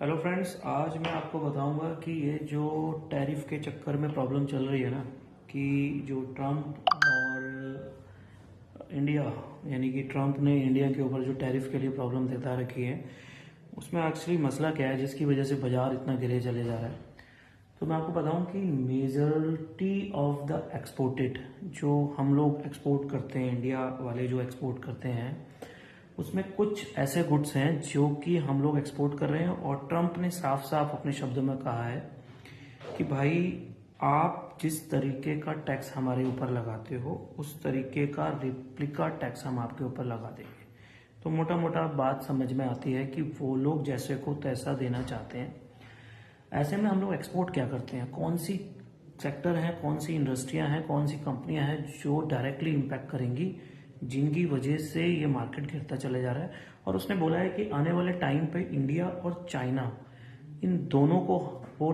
Hello friends, आज मैं आपको बताऊंगा कि ये जो टैरिफ के चक्कर में प्रॉब्लम चल रही है ना, कि जो ट्रम्प और इंडिया, यानी कि ट्रम्प ने इंडिया के ऊपर जो टैरिफ के लिए प्रॉब्लम देता रखी है, उसमें एक्चुअली मसला क्या है जिसकी वजह से बाजार इतना गिरे चले जा रहा है। तो मैं आपको बताऊं कि मेजॉरिटी ऑफ द एक्सपोर्टेड, जो हम लोग एक्सपोर्ट करते हैं, इंडिया वाले जो एक्सपोर्ट करते हैं, उसमें कुछ ऐसे गुड्स हैं जो कि हम लोग एक्सपोर्ट कर रहे हैं और ट्रम्प ने साफ साफ अपने शब्दों में कहा है कि भाई आप जिस तरीके का टैक्स हमारे ऊपर लगाते हो उस तरीके का रिप्लिका टैक्स हम आपके ऊपर लगा देंगे। तो मोटा मोटा बात समझ में आती है कि वो लोग जैसे को तैसा देना चाहते हैं। ऐसे में हम लोग एक्सपोर्ट क्या करते हैं, कौन सी सेक्टर है, कौन सी इंडस्ट्रियां हैं, कौन सी कंपनियां हैं जो डायरेक्टली इम्पैक्ट करेंगी, जिनकी वजह से ये मार्केट गिरता चले जा रहा है। और उसने बोला है कि आने वाले टाइम पे इंडिया और चाइना, इन दोनों को वो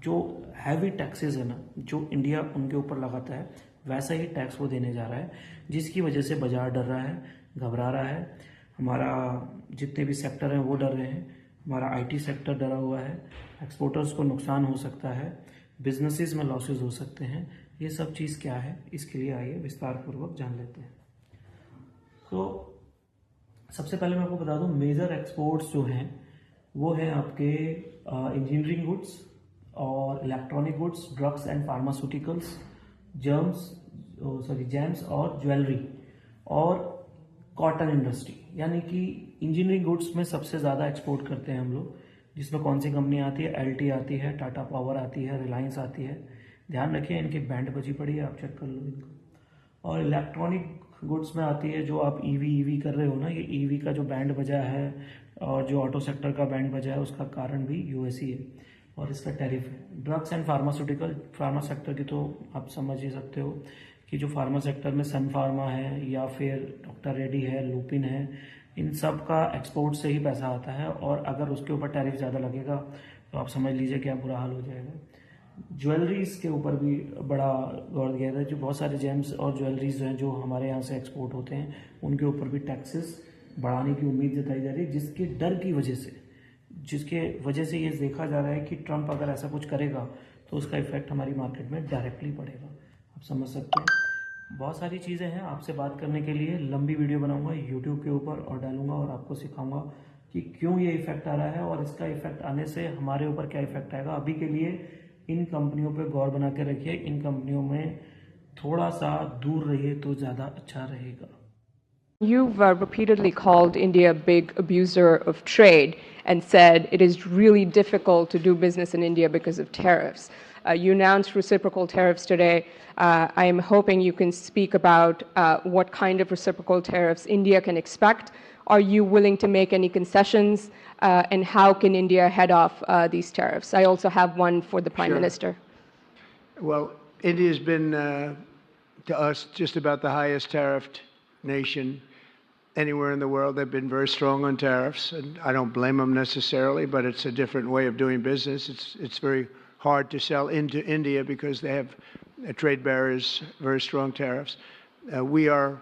जो हैवी टैक्सेस है ना, जो इंडिया उनके ऊपर लगाता है, वैसा ही टैक्स वो देने जा रहा है, जिसकी वजह से बाजार डर रहा है, घबरा रहा है। हमारा जितने भी सेक्टर हैं वो डर रहे हैं, हमारा आईटी सेक्टर डरा हुआ है, एक्सपोर्टर्स को नुकसान हो सकता है, बिजनेसेस में लॉसेस हो सकते हैं। ये सब चीज़ क्या है, इसके लिए आइए विस्तार पूर्वक जान लेते हैं। तो सबसे पहले मैं आपको बता दूं, मेजर एक्सपोर्ट्स जो हैं वो हैं आपके इंजीनियरिंग गुड्स और electronic goods, drugs and pharmaceuticals, James और ज्वेलरी और कॉटन इंडस्ट्री। यानी कि इंजीनियरिंग गुड्स में सबसे ज़्यादा एक्सपोर्ट करते हैं हम लोग, जिसमें कौन सी कंपनी आती है, एलटी आती है, टाटा पावर आती है, रिलायंस आती है। ध्यान रखिए इनकी बैंड बजी पड़ी है, आप चेक कर लो इनको। और इलेक्ट्रॉनिक गुड्स में आती है जो आप ईवी कर रहे हो ना, ये ईवी का जो बैंड बजा है और जो ऑटो सेक्टर का बैंड बजा है, उसका कारण भी यूएस ही है और इसका टैरिफ है। Drugs and pharmaceutical, pharma sector की तो आप समझ ही सकते हो कि जो फार्मा सेक्टर में सन फार्मा है या फिर डॉक्टर रेड्डी है, लुपिन है, इन सब का एक्सपोर्ट से ही पैसा आता है। और अगर उसके ऊपर टैरिफ ज़्यादा लगेगा तो आप समझ लीजिए क्या बुरा हाल हो जाएगा। ज्वेलरीज के ऊपर भी बड़ा गौर किया था, जो बहुत सारे जेम्स और ज्वेलरीज हैं जो हमारे यहाँ से एक्सपोर्ट होते हैं, उनके ऊपर भी टैक्सेस बढ़ाने की उम्मीद जताई जा रही है, जिसके डर की वजह से, जिसके वजह से ये देखा जा रहा है कि ट्रम्प अगर ऐसा कुछ करेगा तो उसका इफेक्ट हमारी मार्केट में डायरेक्टली पड़ेगा। आप समझ सकते हैं। बहुत सारी चीज़ें हैं, आपसे बात करने के लिए लंबी वीडियो बनाऊंगा यूट्यूब के ऊपर और डालूंगा और आपको सिखाऊंगा कि क्यों ये इफेक्ट आ रहा है और इसका इफेक्ट आने से हमारे ऊपर क्या इफेक्ट आएगा। अभी के लिए इन कंपनियों पे गौर बना के रखिए, इन कंपनियों में थोड़ा सा दूर रहिए तो ज़्यादा अच्छा रहेगा। You've repeatedly called India a big abuser of trade and said it is really difficult to do business in India because of tariffs. You announced reciprocal tariffs today. I am hoping you can speak about what kind of reciprocal tariffs India can expect. Are you willing to make any concessions? And how can India head off these tariffs? I also have one for the Prime Minister. Well, India's been, to us, just about the highest tariffed nation anywhere in the world. They've been very strong on tariffs, and I don't blame them necessarily, but it's a different way of doing business. It's very hard to sell into India because they have trade barriers, very strong tariffs. We are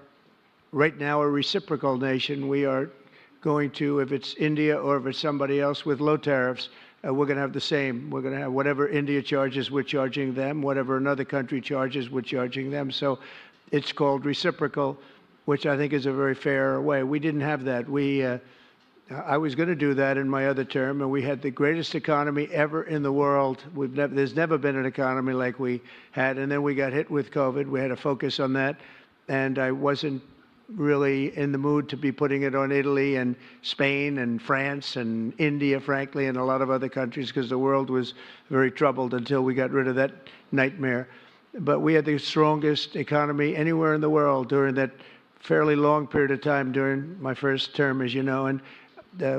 right now a reciprocal nation. We are going to, if it's India or if it's somebody else with low tariffs, we're going to have the same. We're going to have whatever India charges, we're charging them. Whatever another country charges, we're charging them. So it's called reciprocal, which I think is a very fair way. We didn't have that. I was going to do that in my other term, and we had the greatest economy ever in the world. There's never been an economy like we had, and then we got hit with COVID. We had to focus on that, and I wasn't really in the mood to be putting it on Italy and Spain and France and India, frankly, and a lot of other countries, because the world was very troubled until we got rid of that nightmare. But we had the strongest economy anywhere in the world during that fairly long period of time during my first term, as you know, and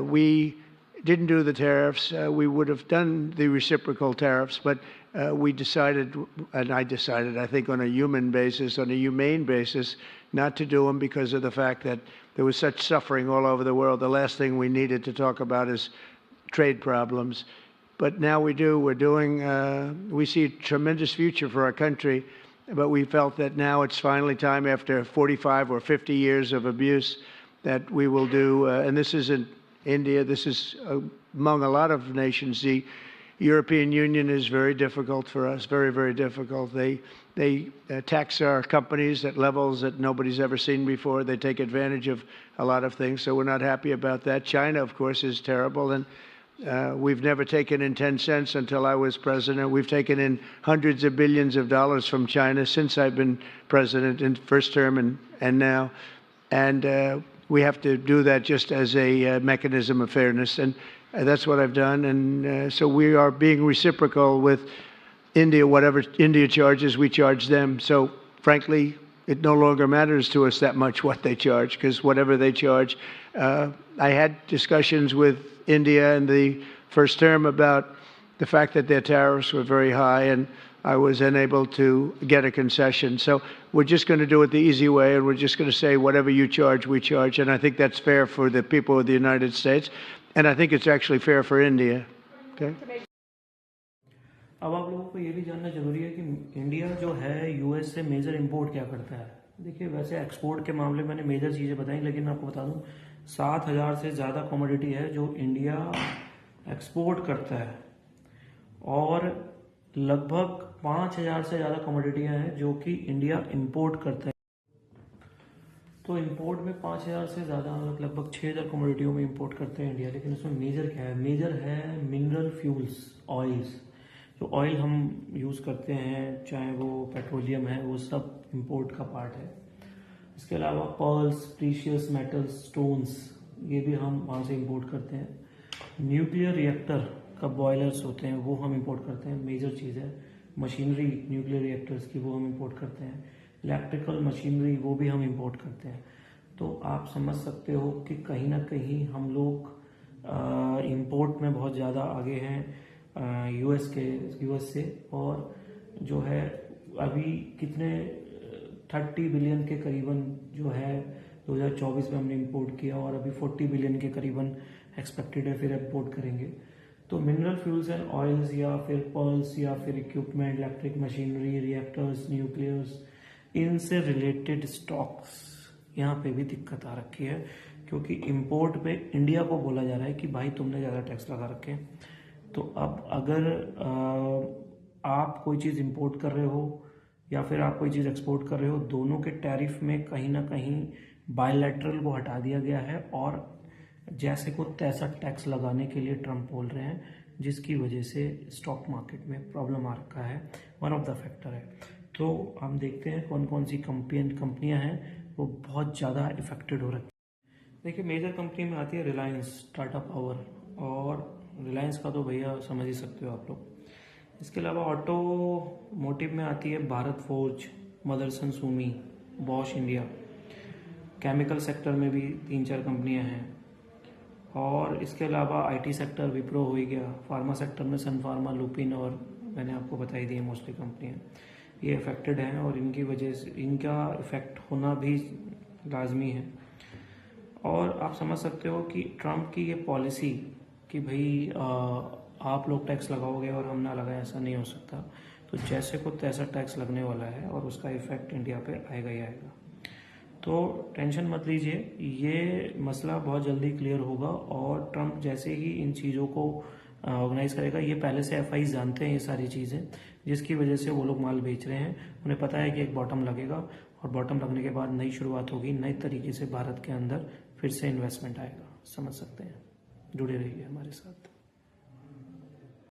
we didn't do the tariffs. We would have done the reciprocal tariffs, but we decided, and I decided, I think, on a human basis, on a humane basis, not to do them because of the fact that there was such suffering all over the world. The last thing we needed to talk about is trade problems. But now we do. We're doing, we see a tremendous future for our country, but we felt that now it's finally time, after 45 or 50 years of abuse, that we will do, and this isn't India. This is among a lot of nations. The European Union is very difficult for us, very, very difficult. They tax our companies at levels that nobody's ever seen before. They take advantage of a lot of things, so we're not happy about that. China, of course, is terrible, and we've never taken in 10 cents until I was president. We've taken in hundreds of billions of dollars from China since I've been president in first term and now. And we have to do that just as a mechanism of fairness. And that's what I've done. And so we are being reciprocal with India. Whatever India charges, we charge them. So frankly, it no longer matters to us that much what they charge, because whatever they charge, I had discussions with India in the first term about the fact that their tariffs were very high, and I was unable to get a concession. So we're just going to do it the easy way, and we're just going to say whatever you charge, we charge. And I think that's fair for the people of the United States, and I think it's actually fair for India. Okay? अब आप लोगों को ये भी जानना जरूरी है कि इंडिया जो है यूएस से मेजर इंपोर्ट क्या करता है। देखिए, वैसे एक्सपोर्ट के मामले में मैंने मेजर चीज़ें बताई, लेकिन मैं आपको बता दूं 7,000 से ज़्यादा कमोडिटी है जो इंडिया एक्सपोर्ट करता है, और लगभग 5,000 से ज़्यादा कमोडिटियाँ हैं जो कि इंडिया इंपोर्ट करता है। तो इंपोर्ट में 5,000 से ज़्यादा, लगभग 6,000 कमोडिटियों में इंपोर्ट करते हैं इंडिया। लेकिन उसमें मेजर क्या है? मेजर है मिनरल फ्यूल्स, ऑयल्स। जो ऑयल हम यूज़ करते हैं, चाहे वो पेट्रोलियम है, वो सब इंपोर्ट का पार्ट है। इसके अलावा पर्ल्स, प्रीशियस मेटल्स, स्टोन्स, ये भी हम वहाँ से इंपोर्ट करते हैं। न्यूक्लियर रिएक्टर का बॉयलर्स होते हैं, वो हम इंपोर्ट करते हैं, मेजर चीज़ है। मशीनरी न्यूक्लियर रिएक्टर्स की वो हम इंपोर्ट करते हैं। इलेक्ट्रिकल मशीनरी वो भी हम इंपोर्ट करते हैं। तो आप समझ सकते हो कि कहीं ना कहीं हम लोग इंपोर्ट में बहुत ज़्यादा आगे हैं यूएस से। और जो है अभी कितने 30 बिलियन के करीबन जो है 2024 में हमने इंपोर्ट किया, और अभी 40 बिलियन के करीबन एक्सपेक्टेड है फिर इंपोर्ट करेंगे। तो मिनरल फ्यूल्स एंड ऑयल्स, या फिर पर्ल्स, या फिर equipment, electric machinery, reactors, nuclears, इनसे रिलेटेड स्टॉक्स, यहाँ पे भी दिक्कत आ रखी है, क्योंकि इंपोर्ट पे इंडिया को बोला जा रहा है कि भाई तुमने ज़्यादा टैक्स लगा रखे। तो अब अगर आप कोई चीज़ इंपोर्ट कर रहे हो या फिर आप कोई चीज़ एक्सपोर्ट कर रहे हो, दोनों के टैरिफ में कहीं ना कहीं बायलैटरल को हटा दिया गया है, और जैसे को तैसा टैक्स लगाने के लिए ट्रम्प बोल रहे हैं, जिसकी वजह से स्टॉक मार्केट में प्रॉब्लम आ रखा है। वन ऑफ द फैक्टर है। तो हम देखते हैं कौन कौन सी कंपनियां हैं वो बहुत ज़्यादा इफेक्टेड हो रही हैं। देखिए, मेजर कंपनी में आती है रिलायंस, टाटा पावर, और रिलायंस का तो भैया समझ ही सकते हो आप लोग। इसके अलावा ऑटोमोटिव में आती है Bharat Forge, Motherson Sumi, Bosch India. Chemical sector में भी 3-4 कंपनियां हैं, और इसके अलावा आईटी सेक्टर विप्रो हो ही गया। फार्मा सेक्टर में सन फार्मा, लुपिन, और मैंने आपको बताई दी है मोस्टली कंपनियां ये अफेक्टेड हैं, और इनकी वजह से इनका इफेक्ट होना भी लाजमी है। और आप समझ सकते हो कि ट्रम्प की ये पॉलिसी कि भाई आप लोग टैक्स लगाओगे और हम ना लगाएं, ऐसा नहीं हो सकता। तो जैसे को तैसा टैक्स लगने वाला है, और उसका इफेक्ट इंडिया पे आएगा ही आएगा। तो टेंशन मत लीजिए, ये मसला बहुत जल्दी क्लियर होगा, और ट्रम्प जैसे ही इन चीज़ों को ऑर्गेनाइज करेगा, ये पहले से एफआई जानते हैं ये सारी चीज़ें, जिसकी वजह से वो लोग माल बेच रहे हैं। उन्हें पता है कि एक बॉटम लगेगा, और बॉटम लगने के बाद नई शुरुआत होगी, नई तरीके से भारत के अंदर फिर से इन्वेस्टमेंट आएगा। समझ सकते हैं, जुड़े रहिए हमारे साथ।